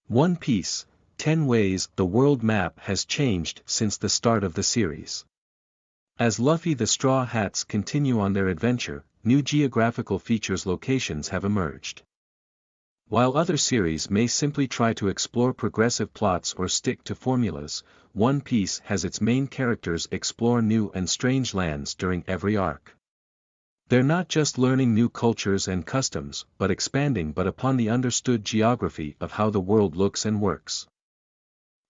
One Piece, 10 Ways the World Map Has Changed Since the Start of the Series. As Luffy the Straw Hats continue on their adventure, new geographical features locations have emerged. While other series may simply try to explore progressive plots or stick to formulas, One Piece has its main characters explore new and strange lands during every arc. They're not just learning new cultures and customs, but expanding upon the understood geography of how the world looks and works.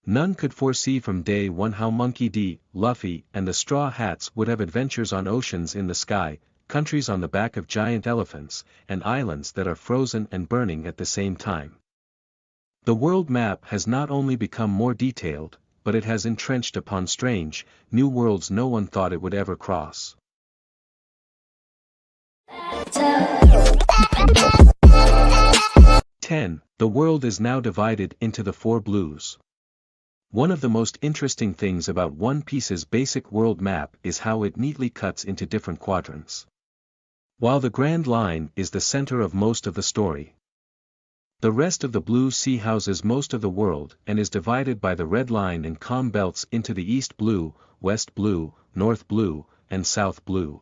None could foresee from day one how Monkey D., Luffy, and the Straw Hats would have adventures on oceans in the sky, countries on the back of giant elephants, and islands that are frozen and burning at the same time. The world map has not only become more detailed, but it has entrenched upon strange, new worlds no one thought it would ever cross. 10. The world is now divided into the 4 blues. One of the most interesting things about One Piece's basic world map is how it neatly cuts into different quadrants. While the Grand Line is the center of most of the story, the rest of the Blue Sea houses most of the world and is divided by the Red Line and calm belts into the East Blue, West Blue, North Blue, and South Blue.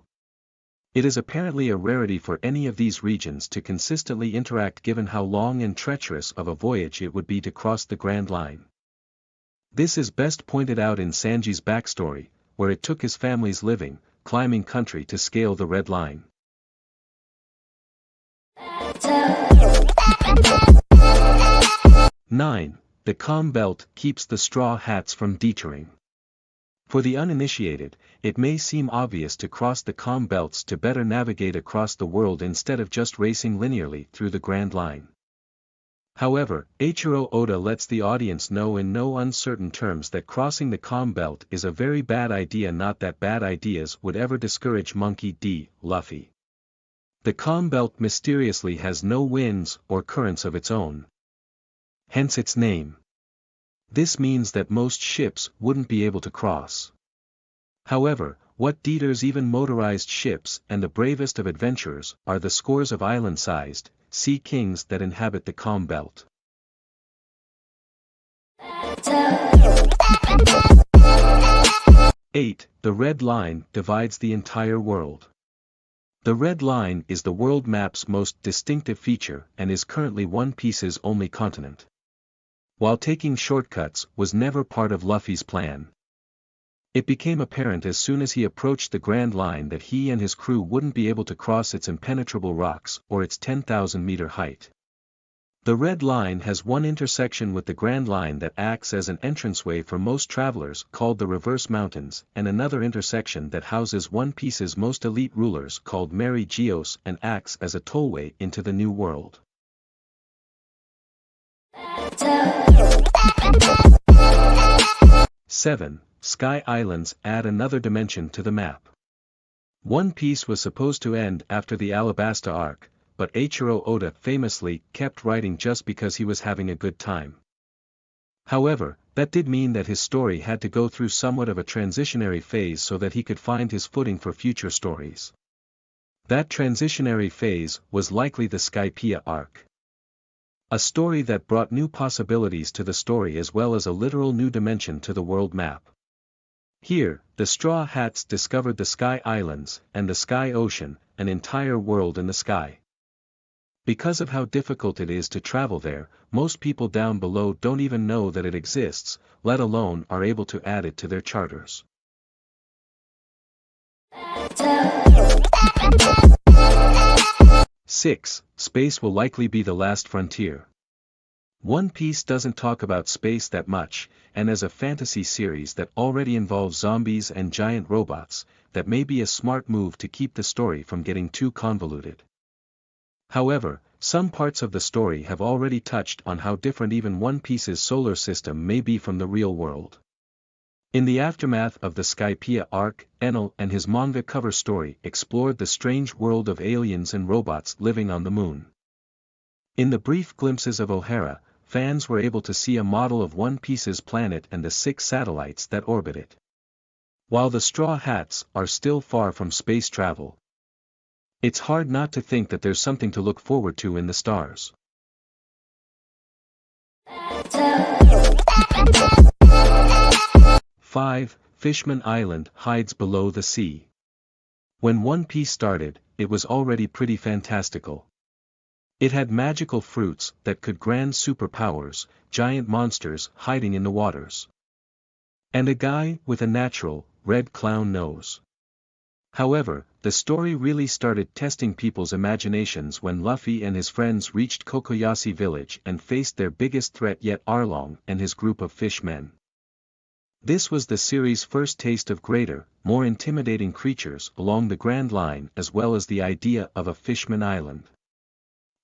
It is apparently a rarity for any of these regions to consistently interact given how long and treacherous of a voyage it would be to cross the Grand Line. This is best pointed out in Sanji's backstory, where it took his family's living, climbing country to scale the Red Line. 9. The calm belt keeps the Straw Hats from detouring. For the uninitiated, it may seem obvious to cross the calm belts to better navigate across the world instead of just racing linearly through the Grand Line. However, Eiichiro Oda lets the audience know in no uncertain terms that crossing the calm belt is a very bad idea, not that bad ideas would ever discourage Monkey D. Luffy. The calm belt mysteriously has no winds or currents of its own. Hence its name. This means that most ships wouldn't be able to cross. However, what deters even motorized ships and the bravest of adventurers are the scores of island-sized sea kings that inhabit the calm belt. 8. The Red Line divides the entire world. The Red Line is the world map's most distinctive feature and is currently One Piece's only continent. While taking shortcuts was never part of Luffy's plan, it became apparent as soon as he approached the Grand Line that he and his crew wouldn't be able to cross its impenetrable rocks or its 10,000-meter height. The Red Line has one intersection with the Grand Line that acts as an entranceway for most travelers called the Reverse Mountains, and another intersection that houses One Piece's most elite rulers called Mary Geoise and acts as a tollway into the New World. 7. Sky Islands add another dimension to the map. One Piece was supposed to end after the Alabasta arc, but Eiichiro Oda famously kept writing just because he was having a good time. However, that did mean that his story had to go through somewhat of a transitionary phase so that he could find his footing for future stories. That transitionary phase was likely the Skypiea arc. A story that brought new possibilities to the story as well as a literal new dimension to the world map. Here, the Straw Hats discovered the Sky Islands and the Sky Ocean, an entire world in the sky. Because of how difficult it is to travel there, most people down below don't even know that it exists, let alone are able to add it to their charters. 6. Space will likely be the last frontier. One Piece doesn't talk about space that much, and as a fantasy series that already involves zombies and giant robots, that may be a smart move to keep the story from getting too convoluted. However, some parts of the story have already touched on how different even One Piece's solar system may be from the real world. In the aftermath of the Skypiea arc, Enel and his manga cover story explored the strange world of aliens and robots living on the moon. In the brief glimpses of O'Hara, fans were able to see a model of One Piece's planet and the 6 satellites that orbit it. While the Straw Hats are still far from space travel, it's hard not to think that there's something to look forward to in the stars. 5. Fishman Island hides below the sea. When One Piece started, it was already pretty fantastical. It had magical fruits that could grant superpowers, giant monsters hiding in the waters, and a guy with a natural, red clown nose. However, the story really started testing people's imaginations when Luffy and his friends reached Kokoyasi village and faced their biggest threat yet, Arlong and his group of fishmen. This was the series' first taste of greater, more intimidating creatures along the Grand Line, as well as the idea of a Fishman Island.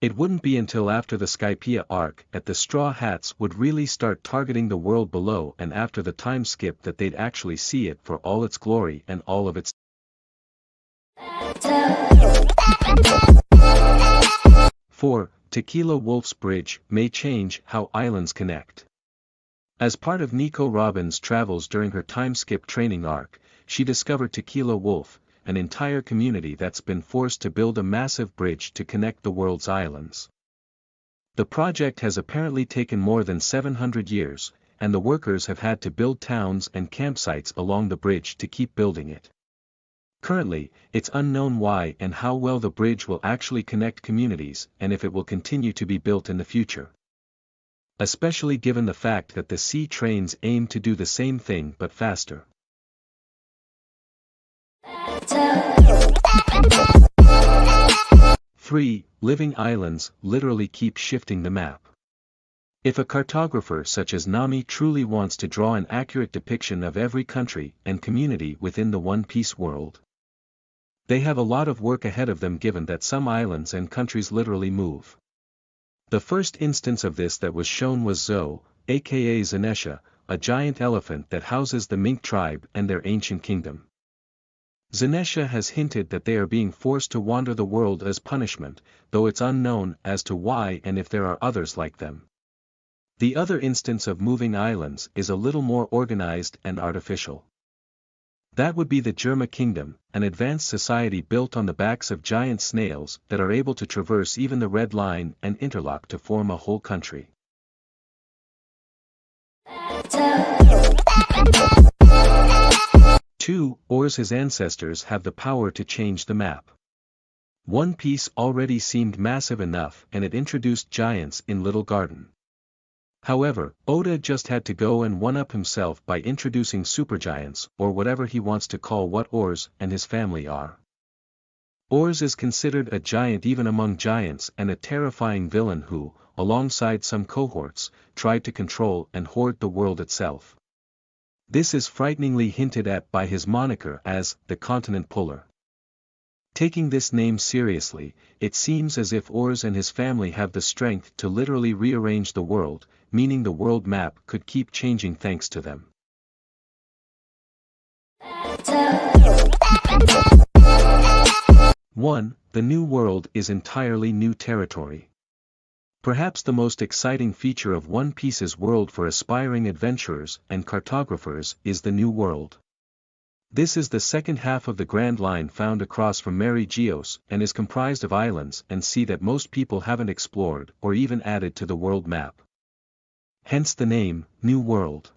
It wouldn't be until after the Skypiea arc that the Straw Hats would really start targeting the world below, and after the time skip that they'd actually see it for all its glory and all of its 4. Tequila Wolf's Bridge may change how islands connect. As part of Nico Robin's travels during her time skip training arc, she discovered Tequila Wolf, an entire community that's been forced to build a massive bridge to connect the world's islands. The project has apparently taken more than 700 years, and the workers have had to build towns and campsites along the bridge to keep building it. Currently, it's unknown why and how well the bridge will actually connect communities and if it will continue to be built in the future. Especially given the fact that the sea trains aim to do the same thing but faster. 3. Living islands literally keep shifting the map. If a cartographer such as Nami truly wants to draw an accurate depiction of every country and community within the One Piece world, they have a lot of work ahead of them, given that some islands and countries literally move. The first instance of this that was shown was Zou, aka Zanesha, a giant elephant that houses the Mink tribe and their ancient kingdom. Zanesha has hinted that they are being forced to wander the world as punishment, though it's unknown as to why and if there are others like them. The other instance of moving islands is a little more organized and artificial. That would be the Germa Kingdom, an advanced society built on the backs of giant snails that are able to traverse even the Red Line and interlock to form a whole country. 2. Oars' ancestors have the power to change the map. One Piece already seemed massive enough, and it introduced giants in Little Garden. However, Oda just had to go and one-up himself by introducing supergiants, or whatever he wants to call what Oars and his family are. Oars is considered a giant even among giants and a terrifying villain who, alongside some cohorts, tried to control and hoard the world itself. This is frighteningly hinted at by his moniker as the Continent Puller. Taking this name seriously, it seems as if Oars and his family have the strength to literally rearrange the world, meaning the world map could keep changing thanks to them. 1. The New World is entirely new territory. Perhaps the most exciting feature of One Piece's world for aspiring adventurers and cartographers is the New World. This is the second half of the Grand Line found across from Mary Geos and is comprised of islands and sea that most people haven't explored or even added to the world map. Hence the name, New World.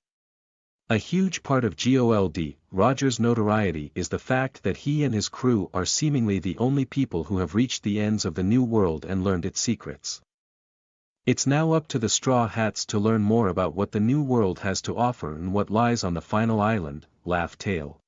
A huge part of Gold Roger's notoriety is the fact that he and his crew are seemingly the only people who have reached the ends of the New World and learned its secrets. It's now up to the Straw Hats to learn more about what the New World has to offer and what lies on the final island, Laugh Tale.